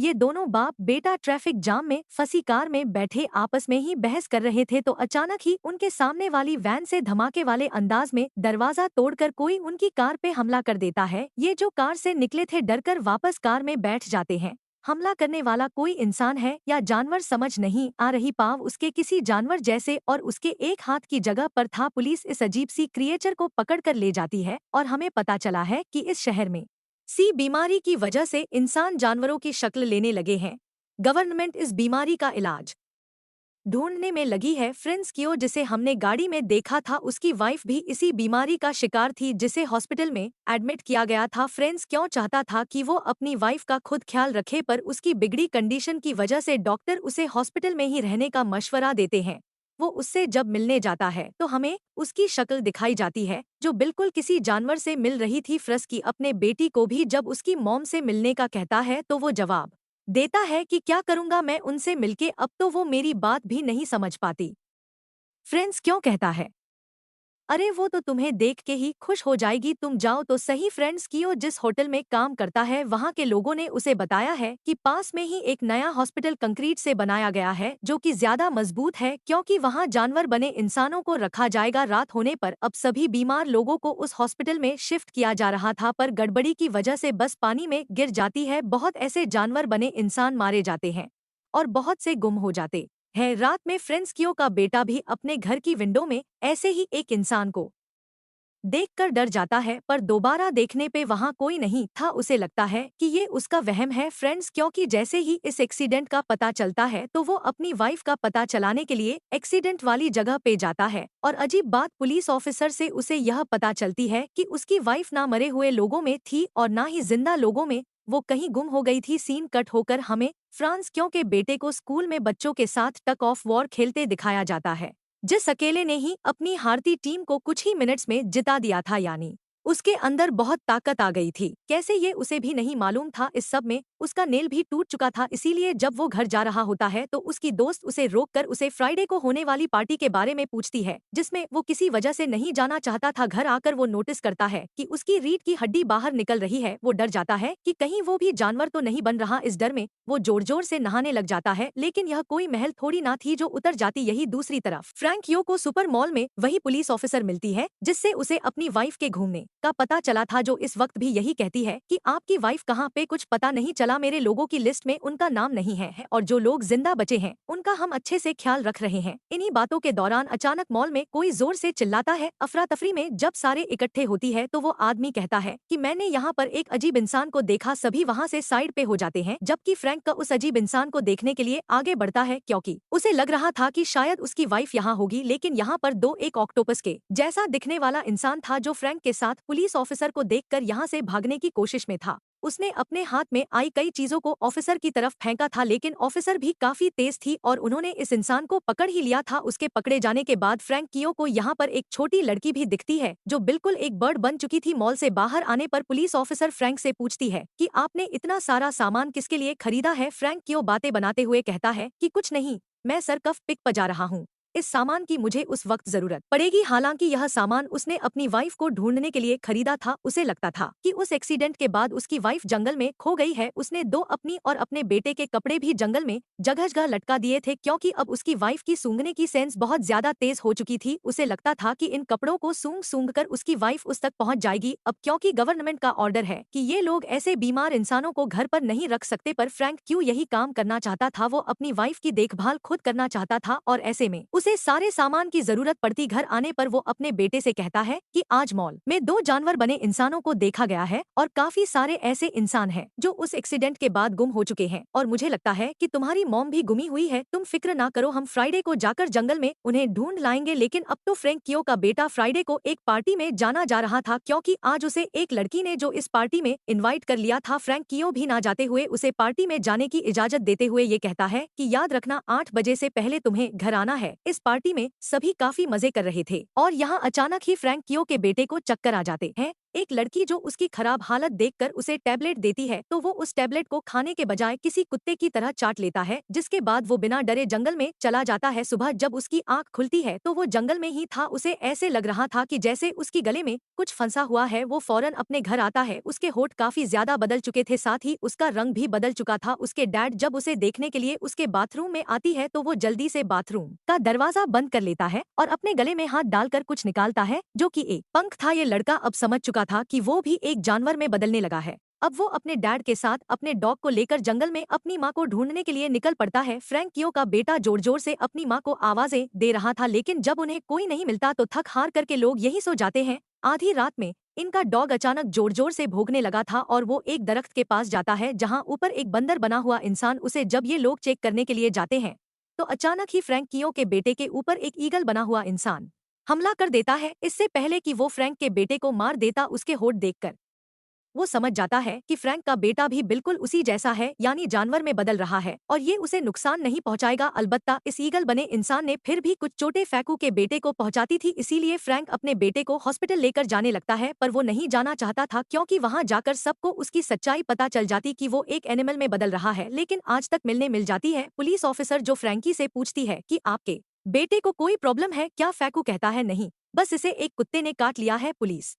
ये दोनों बाप बेटा ट्रैफिक जाम में फंसी कार में बैठे आपस में ही बहस कर रहे थे तो अचानक ही उनके सामने वाली वैन से धमाके वाले अंदाज में दरवाजा तोड़कर कोई उनकी कार पे हमला कर देता है। ये जो कार से निकले थे डरकर वापस कार में बैठ जाते हैं। हमला करने वाला कोई इंसान है या जानवर समझ नहीं आ रही। पाँव उसके किसी जानवर जैसे और उसके एक हाथ की जगह पर था। पुलिस इस अजीब सी क्रिएचर को पकड़ कर ले जाती है और हमें पता चला है कि इस शहर में सी बीमारी की वजह से इंसान जानवरों की शक्ल लेने लगे हैं। गवर्नमेंट इस बीमारी का इलाज ढूंढने में लगी है। फ्रेंस्कियो जिसे हमने गाड़ी में देखा था उसकी वाइफ भी इसी बीमारी का शिकार थी जिसे हॉस्पिटल में एडमिट किया गया था। फ्रेंस क्यों चाहता था कि वो अपनी वाइफ का खुद ख्याल रखे पर उसकी बिगड़ी कंडीशन की वजह से डॉक्टर उसे हॉस्पिटल में ही रहने का मशवरा देते हैं। वो उससे जब मिलने जाता है तो हमें उसकी शक्ल दिखाई जाती है जो बिल्कुल किसी जानवर से मिल रही थी। फ्रस्की अपने बेटी को भी जब उसकी मॉम से मिलने का कहता है तो वो जवाब देता है कि क्या करूंगा मैं उनसे मिलके, अब तो वो मेरी बात भी नहीं समझ पाती। फ्रेंड्स क्यों कहता है अरे वो तो तुम्हें देख के ही खुश हो जाएगी, तुम जाओ तो सही। फ्रेंड्स कियो जिस होटल में काम करता है वहाँ के लोगों ने उसे बताया है कि पास में ही एक नया हॉस्पिटल कंक्रीट से बनाया गया है जो कि ज्यादा मजबूत है क्योंकि वहाँ जानवर बने इंसानों को रखा जाएगा। रात होने पर अब सभी बीमार लोगों को उस हॉस्पिटल में शिफ्ट किया जा रहा था पर गड़बड़ी की वजह से बस पानी में गिर जाती है। बहुत ऐसे जानवर बने इंसान मारे जाते हैं और बहुत से गुम हो जाते है। रात में फ्रेंस्कियो का बेटा भी अपने घर की विंडो में ऐसे ही एक इंसान को देखकर डर जाता है पर दोबारा देखने पे वहाँ कोई नहीं था। उसे लगता है कि ये उसका वहम है। फ्रेंड्स क्योंकि जैसे ही इस एक्सीडेंट का पता चलता है तो वो अपनी वाइफ का पता चलाने के लिए एक्सीडेंट वाली जगह पे जाता है और अजीब बात पुलिस ऑफिसर से उसे यह पता चलती है कि उसकी वाइफ ना मरे हुए लोगों में थी और ना ही जिंदा लोगों में, वो कहीं गुम हो गई थी। सीन कट होकर हमें फ्रांस क्यों के बेटे को स्कूल में बच्चों के साथ टग ऑफ वॉर खेलते दिखाया जाता है जिस अकेले ने ही अपनी हारती टीम को कुछ ही मिनट्स में जिता दिया था। यानी उसके अंदर बहुत ताकत आ गई थी। कैसे ये उसे भी नहीं मालूम था। इस सब में उसका नेल भी टूट चुका था, इसीलिए जब वो घर जा रहा होता है तो उसकी दोस्त उसे रोककर उसे फ्राइडे को होने वाली पार्टी के बारे में पूछती है जिसमें वो किसी वजह से नहीं जाना चाहता था। घर आकर वो नोटिस करता है कि उसकी रीढ़ की हड्डी बाहर निकल रही है। वो डर जाता है कि कहीं वो भी जानवर तो नहीं बन रहा। इस डर में वो जोर जोर से नहाने लग जाता है लेकिन यह कोई महल थोड़ी ना थी जो उतर जाती। यही दूसरी तरफ फ्रैंक को सुपर मॉल में वही पुलिस ऑफिसर मिलती है जिससे उसे अपनी वाइफ के घूमने का पता चला था, जो इस वक्त भी यही कहती है कि आपकी वाइफ कहाँ पे कुछ पता नहीं चला, मेरे लोगों की लिस्ट में उनका नाम नहीं है और जो लोग जिंदा बचे हैं उनका हम अच्छे से ख्याल रख रहे हैं। इन्हीं बातों के दौरान अचानक मॉल में कोई जोर से चिल्लाता है। अफरा तफरी में जब सारे इकट्ठे होती है तो वो आदमी कहता है कि मैंने यहाँ पर एक अजीब इंसान को देखा। सभी वहाँ से साइड पे हो जाते हैं जबकि फ्रैंक का उस अजीब इंसान को देखने के लिए आगे बढ़ता है क्योंकि उसे लग रहा था कि शायद उसकी वाइफ यहाँ होगी, लेकिन यहाँ पर दो एक ऑक्टोपस के जैसा दिखने वाला इंसान था जो फ्रैंक के साथ पुलिस ऑफिसर को देखकर यहाँ से भागने की कोशिश में था। उसने अपने हाथ में आई कई चीजों को ऑफिसर की तरफ फेंका था लेकिन ऑफिसर भी काफी तेज थी और उन्होंने इस इंसान को पकड़ ही लिया था। उसके पकड़े जाने के बाद फ्रैंक कियो को यहाँ पर एक छोटी लड़की भी दिखती है जो बिल्कुल एक बर्ड बन चुकी थी। मॉल से बाहर आने पर पुलिस ऑफिसर फ्रैंक से पूछती है कि आपने इतना सारा सामान किसके लिए खरीदा है। फ्रैंक कियो बातें बनाते हुए कहता है कि कुछ नहीं, मैं सरकफ पिक बजा रहा हूँ, इस सामान की मुझे उस वक्त जरूरत पड़ेगी। हालांकि यह सामान उसने अपनी वाइफ को ढूंढने के लिए खरीदा था। उसे लगता था कि उस एक्सीडेंट के बाद उसकी वाइफ जंगल में खो गई है। उसने दो अपनी और अपने बेटे के कपड़े भी जंगल में जगह जगह लटका दिए थे क्योंकि अब उसकी वाइफ की सूंघने की सेंस बहुत ज्यादा तेज हो चुकी थी। उसे लगता था कि इन कपड़ों को सूंघ सूंघ कर उसकी वाइफ उस तक पहुंच जाएगी। अब क्योंकि गवर्नमेंट का ऑर्डर है कि ये लोग ऐसे बीमार इंसानों को घर पर नहीं रख सकते, पर फ्रैंक क्यों यही काम करना चाहता था। वो अपनी वाइफ की देखभाल खुद करना चाहता था और ऐसे में उसे सारे सामान की जरूरत पड़ती। घर आने पर वो अपने बेटे से कहता है कि आज मॉल में दो जानवर बने इंसानों को देखा गया है और काफी सारे ऐसे इंसान हैं जो उस एक्सीडेंट के बाद गुम हो चुके हैं और मुझे लगता है कि तुम्हारी मॉम भी गुमी हुई है। तुम फिक्र ना करो, हम फ्राइडे को जाकर जंगल में उन्हें ढूंढ लाएंगे। लेकिन अब तो फ्रैंक कियो का बेटा फ्राइडे को एक पार्टी में जाना जा रहा था क्योंकि आज उसे एक लड़की ने जो इस पार्टी में इन्वाइट कर लिया था। फ्रैंक कियो भी ना जाते हुए उसे पार्टी में जाने की इजाजत देते हुए ये कहता है कि याद रखना 8 बजे से पहले तुम्हें घर आना है। इस पार्टी में सभी काफी मजे कर रहे थे और यहाँ अचानक ही फ्रैंक कियो के बेटे को चक्कर आ जाते हैं। एक लड़की जो उसकी खराब हालत देखकर उसे टैबलेट देती है तो वो उस टैबलेट को खाने के बजाय किसी कुत्ते की तरह चाट लेता है, जिसके बाद वो बिना डरे जंगल में चला जाता है। सुबह जब उसकी आंख खुलती है तो वो जंगल में ही था। उसे ऐसे लग रहा था कि जैसे उसकी गले में कुछ फंसा हुआ है। वो फौरन अपने घर आता है। उसके होठ काफी ज्यादा बदल चुके थे, साथ ही उसका रंग भी बदल चुका था। उसके डैड जब उसे देखने के लिए उसके बाथरूम में आती है तो वो जल्दी से बाथरूम का दरवाजा बंद कर लेता है और अपने गले में हाथ डालकर कुछ निकालता है जो कि एक पंख था। ये लड़का अब समझ चुका था कि वो भी एक जानवर में बदलने लगा है। अब वो अपने डैड के साथ अपने डॉग को लेकर जंगल में अपनी माँ को ढूंढने के लिए निकल पड़ता है। फ्रैंक कियो का बेटा जोर जोर से अपनी माँ को आवाजें दे रहा था, लेकिन जब उन्हें कोई नहीं मिलता तो थक हार करके लोग यही सो जाते हैं। आधी रात में इनका डॉग अचानक जोर जोर से भौंकने लगा था और वो एक दरख्त के पास जाता है जहाँ ऊपर एक बंदर बना हुआ इंसान उसे जब ये लोग चेक करने के लिए जाते हैं तो अचानक ही फ्रैंक कियो के बेटे के ऊपर एक ईगल बना हुआ इंसान हमला कर देता है। इससे पहले कि वो फ्रैंक के बेटे को मार देता, उसके होठ देखकर वो समझ जाता है कि फ्रैंक का बेटा भी बिल्कुल उसी जैसा है, यानी जानवर में बदल रहा है और ये उसे नुकसान नहीं पहुंचाएगा। अलबत्ता इस ईगल बने इंसान ने फिर भी कुछ चोटें फैकू के बेटे को पहुंचाती थी, इसीलिए फ्रैंक अपने बेटे को हॉस्पिटल लेकर जाने लगता है। पर वो नहीं जाना चाहता था क्योंकि वहां जाकर सबको उसकी सच्चाई पता चल जाती कि वो एक एनिमल में बदल रहा है। लेकिन आज तक मिलने मिल जाती है पुलिस ऑफिसर जो फ्रैंकी से पूछती है कि आपके बेटे को कोई प्रॉब्लम है क्या? फैकू कहता है नहीं, बस इसे एक कुत्ते ने काट लिया है। पुलिस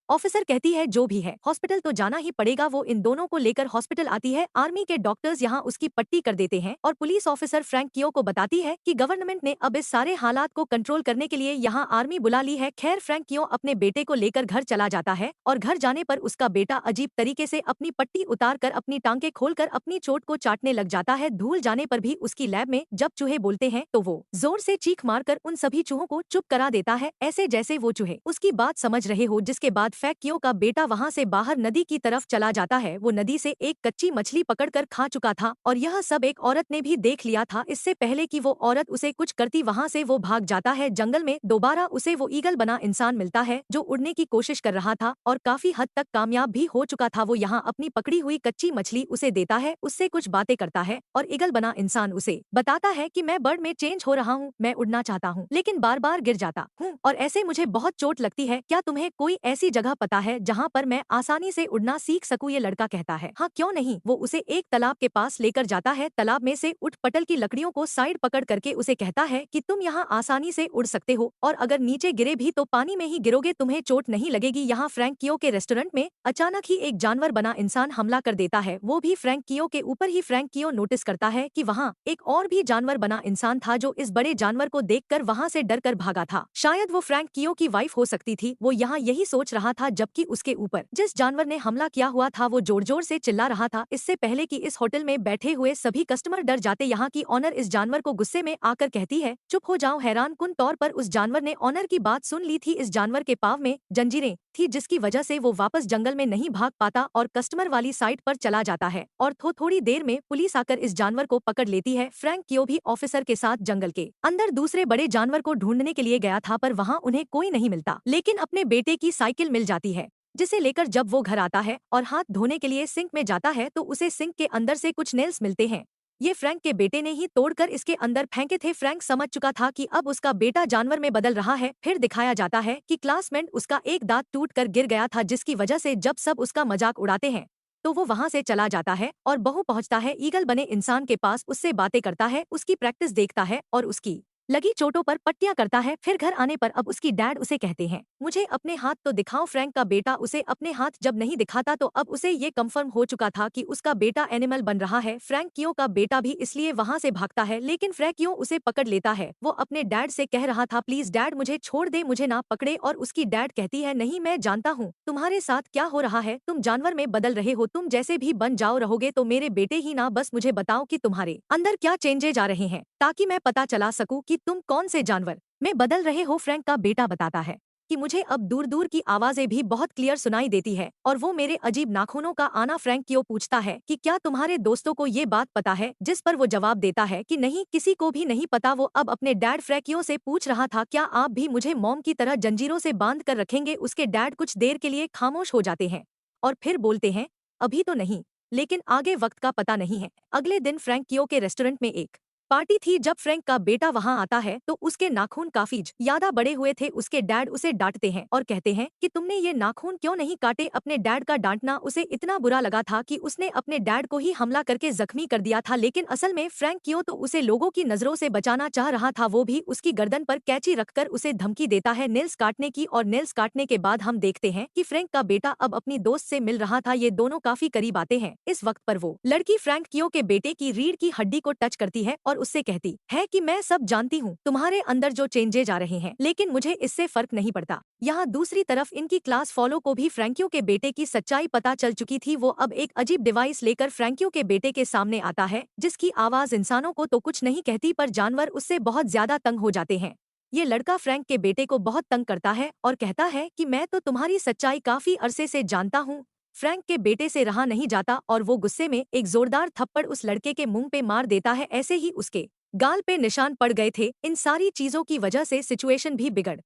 ऑफिसर कहती है जो भी है हॉस्पिटल तो जाना ही पड़ेगा। वो इन दोनों को लेकर हॉस्पिटल आती है। आर्मी के डॉक्टर्स यहाँ उसकी पट्टी कर देते हैं और पुलिस ऑफिसर फ्रैंक कियो को बताती है कि गवर्नमेंट ने अब इस सारे हालात को कंट्रोल करने के लिए यहाँ आर्मी बुला ली है। खैर फ्रैंक कियो अपने बेटे को लेकर घर चला जाता है और घर जाने पर उसका बेटा अजीब तरीके से अपनी पट्टी उतार कर अपनी टांगे खोलकर अपनी चोट को चाटने लग जाता है। धूल जाने पर भी उसकी लैब में जब चूहे बोलते हैं तो वो जोर से चीख मारकर उन सभी चूहों को चुप करा देता है, ऐसे जैसे वो चूहे उसकी बात समझ रहे हो। जिसके बाद फ्रैंक कियो का बेटा वहां से बाहर नदी की तरफ चला जाता है। वो नदी से एक कच्ची मछली पकड़कर खा चुका था और यह सब एक औरत ने भी देख लिया था। इससे पहले कि वो औरत उसे कुछ करती वहां से वो भाग जाता है। जंगल में दोबारा उसे वो ईगल बना इंसान मिलता है जो उड़ने की कोशिश कर रहा था और काफी हद तक कामयाब भी हो चुका था। वो यहाँ अपनी पकड़ी हुई कच्ची मछली उसे देता है, उससे कुछ बातें करता है और ईगल बना इंसान उसे बताता है कि मैं बर्ड में चेंज हो रहा हूँ, मैं उड़ना चाहता हूँ लेकिन बार बार गिर जाता हूँ और ऐसे मुझे बहुत चोट लगती है। क्या तुम्हें कोई ऐसी जगह पता है जहाँ पर मैं आसानी से उड़ना सीख सकूं? ये लड़का कहता है हाँ क्यों नहीं। वो उसे एक तालाब के पास लेकर जाता है। तालाब में से उठ पटल की लकड़ियों को साइड पकड़ करके उसे कहता है कि तुम यहाँ आसानी से उड़ सकते हो और अगर नीचे गिरे भी तो पानी में ही गिरोगे, तुम्हें चोट नहीं लगेगी। यहाँ फ्रैंक कियो के रेस्टोरेंट में अचानक ही एक जानवर बना इंसान हमला कर देता है, वो भी फ्रैंक कियो के ऊपर ही। फ्रैंक कियो नोटिस करता है कि वहाँ एक और भी जानवर बना इंसान था जो इस बड़े जानवर को देखकर वहाँ से डर कर भागा था। शायद वो फ्रैंक कियो की वाइफ हो सकती थी। वो यहाँ यही सोच रहा था जबकि उसके ऊपर जिस जानवर ने हमला किया हुआ था वो जोर जोर से चिल्ला रहा था। इससे पहले कि इस होटल में बैठे हुए सभी कस्टमर डर जाते, यहाँ की ऑनर इस जानवर को गुस्से में आकर कहती है चुप हो जाओ। हैरान कुन तौर पर उस जानवर ने ऑनर की बात सुन ली थी। इस जानवर के पाँव में जंजीरें थी जिसकी वजह से वो वापस जंगल में नहीं भाग पाता और कस्टमर वाली साइट पर चला जाता है और थोड़ी देर में पुलिस आकर इस जानवर को पकड़ लेती है। फ्रैंक कियो भी ऑफिसर के साथ जंगल के अंदर दूसरे बड़े जानवर को ढूंढने के लिए गया था पर वहाँ उन्हें कोई नहीं मिलता, लेकिन अपने बेटे की साइकिल मिल जाती है जिसे लेकर जब वो घर आता है और हाथ धोने के लिए सिंक में जाता है तो उसे सिंक के अंदर से कुछ नेल्स मिलते हैं। ये फ्रैंक के बेटे ने ही तोड़कर इसके अंदर फेंके थे। फ्रैंक समझ चुका था कि अब उसका बेटा जानवर में बदल रहा है। फिर दिखाया जाता है कि क्लासमेट उसका एक दांत टूट कर गिर गया था जिसकी वजह से जब सब उसका मजाक उड़ाते हैं तो वो वहां से चला जाता है और बहू पहुंचता है ईगल बने इंसान के पास, उससे बातें करता है, उसकी प्रैक्टिस देखता है और उसकी लगी चोटों पर पट्टियां करता है। फिर घर आने पर अब उसकी डैड उसे कहते हैं मुझे अपने हाथ तो दिखाओ। फ्रैंक का बेटा उसे अपने हाथ जब नहीं दिखाता तो अब उसे ये कंफर्म हो चुका था कि उसका बेटा एनिमल बन रहा है। फ्रैंक कियो का बेटा भी इसलिए वहां से भागता है लेकिन फ्रैंक कियो उसे पकड़ लेता है। वो अपने डैड से कह रहा था प्लीज डैड मुझे छोड़ दे, मुझे ना पकड़े, और उसकी डैड कहती है नहीं मैं जानता हूँ तुम्हारे साथ क्या हो रहा है, तुम जानवर में बदल रहे हो, तुम जैसे भी बन जाओ रहोगे तो मेरे बेटे ही ना, बस मुझे बताओ कि तुम्हारे अंदर क्या चेंजेज आ रहे हैं ताकि मैं पता चला सकूं कि तुम कौन से जानवर में बदल रहे हो। फ्रैंक का बेटा बताता है कि मुझे अब दूर दूर की आवाजें भी बहुत क्लियर सुनाई देती है और वो मेरे अजीब नाखूनों का आना। फ्रैंक कियो पूछता है कि क्या तुम्हारे दोस्तों को ये बात पता है, जिस पर वो जवाब देता है कि नहीं किसी को भी नहीं पता। वो अब अपने डैड फ्रैंक कियो से पूछ रहा था क्या आप भी मुझे मॉम की तरह जंजीरों से बांध कर रखेंगे। उसके डैड कुछ देर के लिए खामोश हो जाते हैं और फिर बोलते हैं अभी तो नहीं, लेकिन आगे वक्त का पता नहीं है। अगले दिन फ्रैंक कियो के रेस्टोरेंट में एक पार्टी थी जब फ्रैंक का बेटा वहां आता है तो उसके नाखून काफी ज्यादा बड़े हुए थे। उसके डैड उसे डांटते हैं और कहते हैं कि तुमने ये नाखून क्यों नहीं काटे। अपने डैड का डांटना उसे इतना बुरा लगा था कि उसने अपने डैड को ही हमला करके जख्मी कर दिया था। लेकिन असल में फ्रैंक क्यों तो उसे लोगों की नजरों से बचाना चाह रहा था। वो भी उसकी गर्दन पर कैंची रखकर उसे धमकी देता है नेल्स काटने की। और नेल्स काटने के बाद हम देखते हैं कि फ्रैंक का बेटा अब अपनी दोस्त से मिल रहा था। ये दोनों काफी करीब आते हैं। इस वक्त पर वो लड़की फ्रैंक क्यों के बेटे की रीढ़ की हड्डी को टच करती है और उससे कहती है कि मैं सब जानती हूँ, तुम्हारे अंदर जो चेंजेज आ रहे हैं, लेकिन मुझे इससे फर्क नहीं पड़ता। यहाँ दूसरी तरफ इनकी क्लास फॉलो को भी फ्रैंकियो के बेटे की सच्चाई पता चल चुकी थी। वो अब एक अजीब डिवाइस लेकर फ्रैंकियो के बेटे के सामने आता है जिसकी आवाज इंसानों को तो कुछ नहीं कहती पर जानवर उससे बहुत ज्यादा तंग हो जाते हैं। ये लड़का फ्रैंक के बेटे को बहुत तंग करता है और कहता है कि मैं तो तुम्हारी सच्चाई काफी अरसे से जानता हूँ। फ्रैंक के बेटे से रहा नहीं जाता और वो गुस्से में एक जोरदार थप्पड़ उस लड़के के मुंह पे मार देता है। ऐसे ही उसके गाल पे निशान पड़ गए थे। इन सारी चीजों की वजह से सिचुएशन भी बिगड़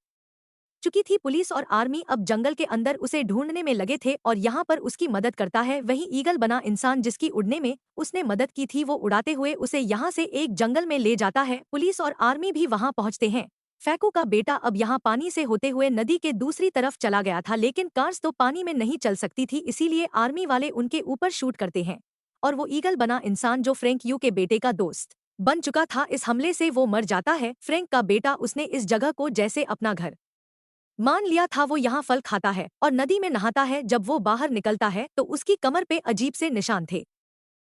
चुकी थी। पुलिस और आर्मी अब जंगल के अंदर उसे ढूंढने में लगे थे और यहाँ पर उसकी मदद करता है वही ईगल बना इंसान जिसकी उड़ने में उसने मदद की थी। वो उड़ाते हुए उसे यहाँ से एक जंगल में ले जाता है। पुलिस और आर्मी भी वहाँ पहुँचते हैं। फैको का बेटा अब यहाँ पानी से होते हुए नदी के दूसरी तरफ चला गया था लेकिन कार्स तो पानी में नहीं चल सकती थी इसीलिए आर्मी वाले उनके ऊपर शूट करते हैं और वो ईगल बना इंसान जो फ्रैंक यू के बेटे का दोस्त बन चुका था इस हमले से वो मर जाता है। फ्रैंक का बेटा उसने इस जगह को जैसे अपना घर मान लिया था। वो यहाँ फल खाता है और नदी में नहाता है। जब वो बाहर निकलता है तो उसकी कमर पे अजीब से निशान थे,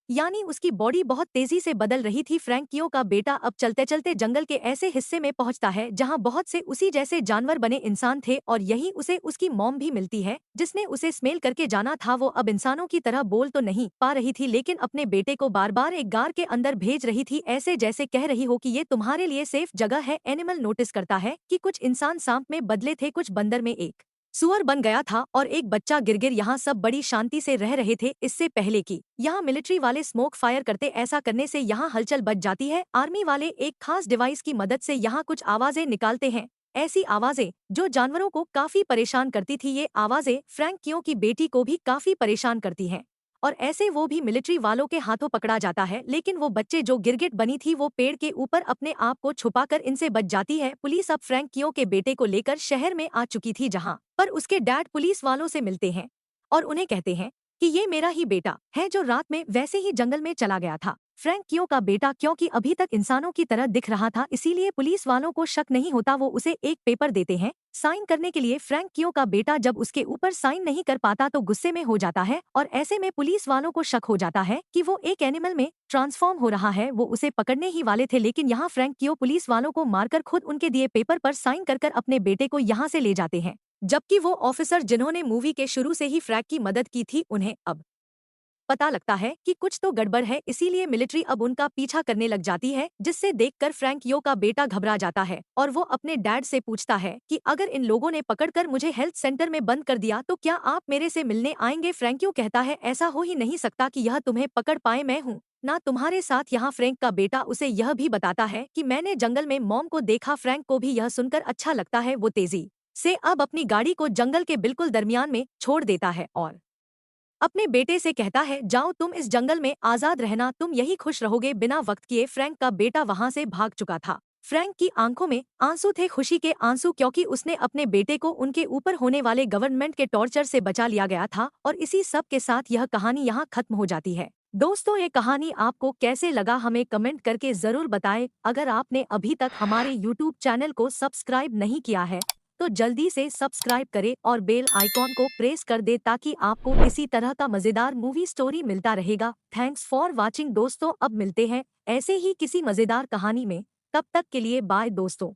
यानी उसकी बॉडी बहुत तेजी से बदल रही थी। फ्रैंकियो का बेटा अब चलते चलते जंगल के ऐसे हिस्से में पहुंचता है जहां बहुत से उसी जैसे जानवर बने इंसान थे और यही उसे उसकी मॉम भी मिलती है जिसने उसे स्मेल करके जाना था। वो अब इंसानों की तरह बोल तो नहीं पा रही थी लेकिन अपने बेटे को बार बार एक गार के अंदर भेज रही थी ऐसे जैसे कह रही हो कि ये तुम्हारे लिए सेफ जगह है। एनिमल नोटिस करता है कि कुछ इंसान सांप में बदले थे, कुछ बंदर में एक सुअर बन गया था और एक बच्चा गिरगिर। यहाँ सब बड़ी शांति से रह रहे थे इससे पहले कि यहाँ मिलिट्री वाले स्मोक फायर करते। ऐसा करने से यहाँ हलचल बच जाती है। आर्मी वाले एक खास डिवाइस की मदद से यहाँ कुछ आवाजें निकालते हैं, ऐसी आवाजें जो जानवरों को काफी परेशान करती थी। ये आवाजें फ्रैंक क्यों की बेटी को भी काफी परेशान करती हैं और ऐसे वो भी मिलिट्री वालों के हाथों पकड़ा जाता है। लेकिन वो बच्चे जो गिरगिट बनी थी वो पेड़ के ऊपर अपने आप को छुपाकर इनसे बच जाती है। पुलिस अब फ्रैंक क्यों के बेटे को लेकर शहर में आ चुकी थी जहाँ पर उसके डैड पुलिस वालों से मिलते हैं और उन्हें कहते हैं कि ये मेरा ही बेटा है जो रात में वैसे ही जंगल में चला गया था। फ्रैंक क्यों का बेटा क्योंकि अभी तक इंसानों की तरह दिख रहा था इसीलिए पुलिस वालों को शक नहीं होता। वो उसे एक पेपर देते हैं साइन करने के लिए। फ्रैंक क्यों का बेटा जब उसके ऊपर साइन नहीं कर पाता तो गुस्से में हो जाता है और ऐसे में पुलिस वालों को शक हो जाता है कि वो एक एनिमल में ट्रांसफॉर्म हो रहा है। वो उसे पकड़ने ही वाले थे लेकिन यहाँ फ्रैंक क्यों पुलिस वालों को मारकर खुद उनके दिए पेपर पर साइन कर अपने बेटे को यहाँ से ले जाते हैं। जबकि वो ऑफिसर जिन्होंने मूवी के शुरू से ही फ्रैंक की मदद की थी उन्हें अब पता लगता है कि कुछ तो गड़बड़ है इसीलिए मिलिट्री अब उनका पीछा करने लग जाती है जिससे देखकर फ्रैंक यो का बेटा घबरा जाता है और वो अपने डैड से पूछता है कि अगर इन लोगों ने पकड़कर मुझे हेल्थ सेंटर में बंद कर दिया तो क्या आप मेरे से मिलने आएंगे। फ्रैंक यो कहता है ऐसा हो ही नहीं सकता कि यह तुम्हें पकड़ पाए, मैं हूँ ना तुम्हारे साथ। यहाँ फ्रैंक का बेटा उसे यह भी बताता है कि मैंने जंगल में मॉम को देखा। फ्रैंक को भी यह सुनकर अच्छा लगता है। वो तेजी से अब अपनी गाड़ी को जंगल के बिल्कुल दरमियान में छोड़ देता है और अपने बेटे से कहता है जाओ तुम इस जंगल में आजाद रहना, तुम यही खुश रहोगे। बिना वक्त किए फ्रैंक का बेटा वहां से भाग चुका था। फ्रैंक की आंखों में आंसू थे, खुशी के आंसू, क्योंकि उसने अपने बेटे को उनके ऊपर होने वाले गवर्नमेंट के टॉर्चर से बचा लिया गया था। और इसी सब के साथ यह कहानी यहाँ खत्म हो जाती है। दोस्तों ये कहानी आपको कैसे लगा हमें कमेंट करके जरूर बताएं। अगर आपने अभी तक हमारे YouTube चैनल को सब्सक्राइब नहीं किया है तो जल्दी से सब्सक्राइब करें और बेल आइकॉन को प्रेस कर दे ताकि आपको इसी तरह का मजेदार मूवी स्टोरी मिलता रहेगा। थैंक्स फॉर वॉचिंग दोस्तों, अब मिलते हैं ऐसे ही किसी मजेदार कहानी में। तब तक के लिए बाय दोस्तों।